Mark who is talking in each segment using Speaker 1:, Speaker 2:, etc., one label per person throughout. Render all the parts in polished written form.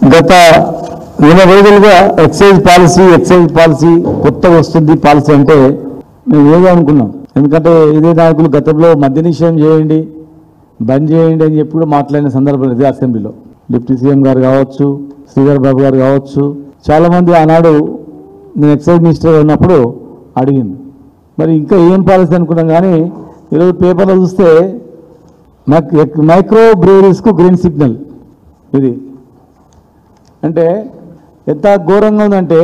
Speaker 1: గత 20 రోజులుగా excise policy కొత్తగా వస్తుంది పాలసీ అంటే మేము ఏదో అనుకున్నాం. ఎందుకంటే ఇదే నాయకులు గతంలో మద్య నిషేధం చేయండి, బంద్ చేయండి అని చెప్పి కూడా మాట్లాడిన సందర్భం ఇదే అసెంబ్లీలో. డిప్యూటీ సీఎం గారు కావచ్చు, శ్రీధర్ బాబు గారు కావచ్చు, చాలామంది ఆనాడు నేను ఎక్సైజ్ మినిస్టర్ ఉన్నప్పుడు అడిగింది. మరి ఇంకా ఏం పాలసీ అనుకున్నాం, కానీ ఈరోజు పేపర్లో చూస్తే మైక్రో బ్రేవరీస్కు గ్రీన్ సిగ్నల్. ఇది అంటే ఎంత ఘోరంగా ఉందంటే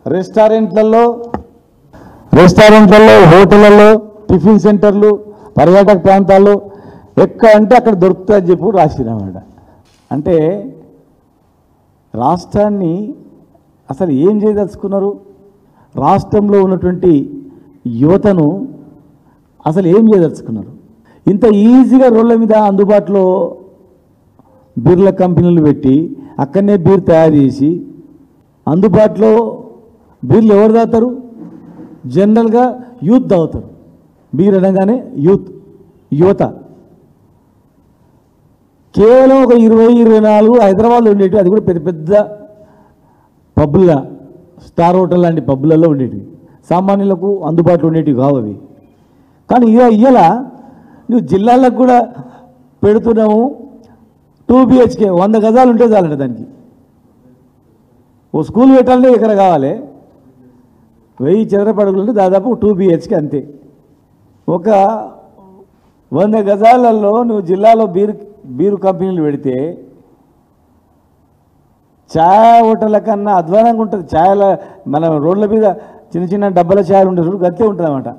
Speaker 1: రెస్టారెంట్లలో, హోటళ్ళల్లో, టిఫిన్ సెంటర్లు, పర్యాటక ప్రాంతాల్లో ఎక్కడ అంటే అక్కడ దొరుకుతుందని చెప్పి రాసినమాట. అంటే రాష్ట్రాన్ని అసలు ఏం చేయదలుచుకున్నారు? రాష్ట్రంలో ఉన్నటువంటి యువతను అసలు ఏం చేయదలుచుకున్నారు? ఇంత ఈజీగా రోడ్ల మీద అందుబాటులో బీర్ల కంపెనీలు పెట్టి అక్కడనే బీర్ తయారు చేసి అందుబాటులో బీర్లు ఎవరు తాగుతారు? జనరల్గా యూత్ తాగుతారు. బీర్ అనగానే యువత. కేవలం ఒక 20-24 హైదరాబాద్లో ఉండేవి, అది కూడా పెద్ద పెద్ద పబ్బుల, స్టార్ హోటల్ లాంటి పబ్బులలో ఉండేటివి, సామాన్యులకు అందుబాటులో ఉండేటివి కావు అవి. కానీ ఇలా నువ్వు జిల్లాలకు కూడా పెడుతున్నాము. 2 BHK 100 గజాలు ఉంటే చాలంట దానికి. ఓ స్కూల్ పెట్టాలంటే ఎక్కడ కావాలి? 1000 చదరపు అడుగులు ఉంటే దాదాపు 2 BHK అంతే. ఒక 100 గజాలలో నువ్వు జిల్లాలో బీరు కంపెనీలు పెడితే ఛాయ్ హోటళ్ళ కన్నా అధ్వానంగా ఉంటుంది. ఛాయల మన రోడ్ల మీద చిన్న చిన్న డబ్బాల ఛాయలు ఉంటుంది, గట్టే ఉంటుంది అన్నమాట.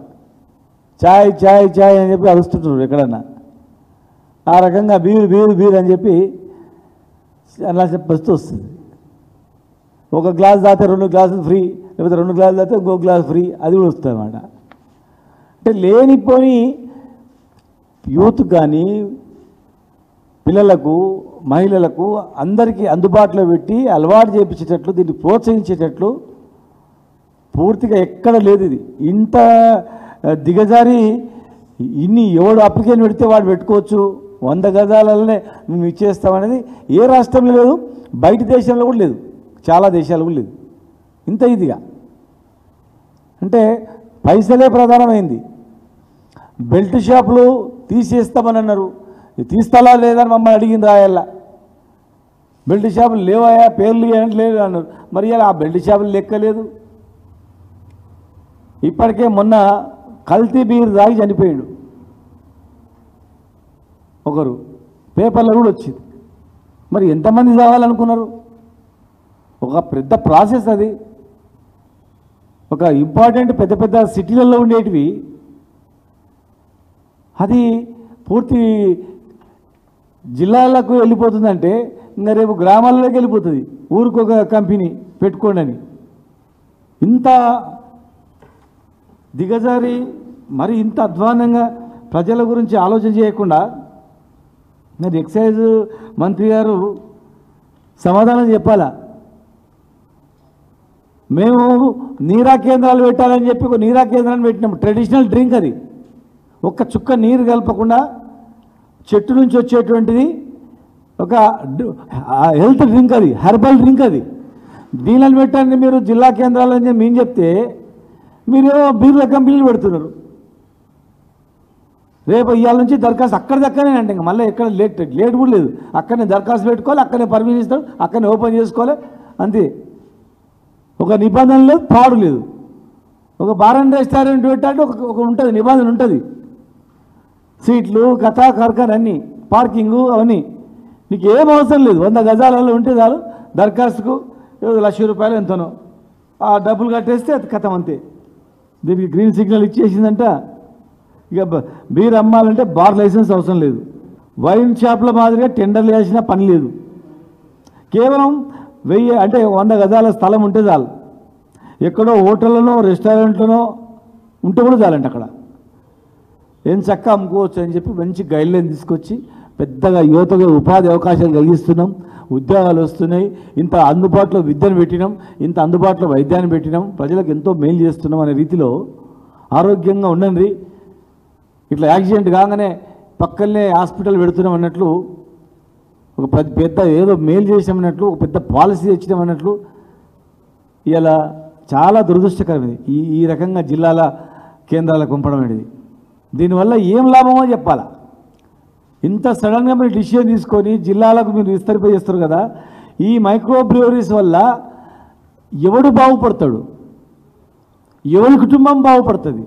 Speaker 1: ఛాయ్ ఛాయ్ ఛాయ్ అని చెప్పి అరుస్తుంటారు ఎక్కడన్నా. ఆ రకంగా బీరు అని చెప్పి అలా చెప్పొస్తూ వస్తుంది. ఒక గ్లాస్ తాగితే 2 గ్లాసులు ఫ్రీ, లేకపోతే 2 గ్లాసులు తాగితే ఇంకో గ్లాస్ ఫ్రీ, అది కూడా వస్తుంది అన్నమాట. అంటే లేనిపోని యూత్ కానీ పిల్లలకు, మహిళలకు అందరికీ అందుబాటులో పెట్టి అలవాటు చేయించేటట్లు, దీన్ని ప్రోత్సహించేటట్లు పూర్తిగా ఎక్కడ లేదు. ఇది ఇంత దిగజారి ఎవడు అప్లికేషన్ పెడితే వాడు పెట్టుకోవచ్చు, 100 గజాలనే మేము ఇచ్చేస్తామనేది ఏ రాష్ట్రంలో లేదు, బయట దేశంలో కూడా లేదు, చాలా దేశాలు కూడా లేదు. ఇంత ఇదిగా అంటే పైసలే ప్రధానమైంది. బెల్ట్ షాపులు తీసేస్తామని అన్నారు, తీస్తాలా లేదని మమ్మల్ని అడిగింది రాయల్లా. బెల్ట్ షాపులు లేవాయా, పేర్లు లేదు అన్నారు. మరి ఇలా ఆ బెల్ట్ షాపులు లెక్కలేదు. ఇప్పటికే మొన్న కల్తీ బీర్ తాగి చనిపోయాడు ఒకరు, పేపర్లో కూడా వచ్చింది. మరి ఎంతమంది తాగాలనుకున్నారు? ఒక పెద్ద ప్రాసెస్ అది. ఒక ఇంపార్టెంట్ పెద్ద పెద్ద సిటీలలో ఉండేటివి అది పూర్తి జిల్లాలకు వెళ్ళిపోతుందంటే ఇంకా రేపు గ్రామాలలోకి వెళ్ళిపోతుంది. ఊరికొక కంపెనీ పెట్టుకోండి అని. ఇంత దిగజారి మరి ఇంత అధ్వానంగా ప్రజల గురించి ఆలోచన చేయకుండా మరి ఎక్సైజ్ మంత్రి గారు సమాధానం చెప్పాలా? మేము నీరా కేంద్రాలు పెట్టాలని చెప్పి ఒక నీరా కేంద్రాన్ని పెట్టినాము. ట్రెడిషనల్ డ్రింక్ అది, ఒక్క చుక్క నీరు కలపకుండా చెట్టు నుంచి వచ్చేటువంటిది ఒక హెల్త్ డ్రింక్, అది హెర్బల్ డ్రింక్. అది దీనిని పెట్టండి మీరు జిల్లా కేంద్రాలని మేము చెప్తే మీరు బీర్ల కంపెనీలు పెడుతున్నారు. రేపు ఇవాళ నుంచి దరఖాస్తు అక్కడిదక్కనే అంటే ఇంకా మళ్ళీ ఎక్కడ లేట్ కూడా లేదు. అక్కడనే దరఖాస్తు పెట్టుకోవాలి, అక్కడనే పర్మిషన్ ఇస్తాడు, అక్కడనే ఓపెన్ చేసుకోవాలి, అంతే. ఒక నిబంధన లేదు, పాడు లేదు. ఒక బార్ అండ్ రెస్టారెంట్ పెట్టాలంటే ఒక ఉంటుంది, నిబంధన ఉంటుంది. సీట్లు, కథా కార్ఖాన అన్నీ, పార్కింగు అవన్నీ. నీకు ఏం అవసరం లేదు. 100 గజాలలో ఉంటే చాలు, దరఖాస్తుకు ₹1,00,000 ఎంతనో ఆ డబ్బులు కట్టేస్తే అది కథం అంతే. దీనికి గ్రీన్ సిగ్నల్ ఇచ్చేసిందంట. ఇక బీర్ అమ్మాలంటే బార్ లైసెన్స్ అవసరం లేదు. వైన్ షాప్ల మాదిరిగా టెండర్లు వేసిన పని లేదు. కేవలం 1000 అంటే 100 గజాల స్థలం ఉంటే చాలు. ఎక్కడో హోటళ్ళనో రెస్టారెంట్లనో ఉంటే కూడా చాలంట. అక్కడ ఏం చక్క అమ్ముకోవచ్చు అని చెప్పి మంచి గైడ్లైన్ తీసుకొచ్చి పెద్దగా యువతగా ఉపాధి అవకాశాలు కలిగిస్తున్నాం. ఉద్యోగాలు వస్తున్నాయి. ఇంత అందుబాటులో విద్యను పెట్టినాం, ఇంత అందుబాటులో వైద్యాన్ని పెట్టినాం, ప్రజలకు ఎంతో మేలు చేస్తున్నాం అనే రీతిలో ఆరోగ్యంగా ఉండండి. ఇట్లా యాక్సిడెంట్ కాగానే పక్కనే హాస్పిటల్ పెడుతున్నాం అన్నట్లు ఒక పెద్ద ఏదో మేలు చేసామన్నట్లు, ఒక పెద్ద పాలసీ తెచ్చినామన్నట్లు ఇలా చాలా దురదృష్టకరం ఇది. ఈ రకంగా జిల్లాల కేంద్రాలకు పంపడం అనేది దీనివల్ల ఏం లాభమో చెప్పాలా. ఇంత సడన్గా మీరు డిసిషన్ తీసుకొని జిల్లాలకు మీరు విస్తరింపజేస్తారు కదా. ఈ మైక్రో బ్రూవరీస్ వల్ల ఎవడు బాగుపడతాడు, ఎవరి కుటుంబం బాగుపడుతుంది?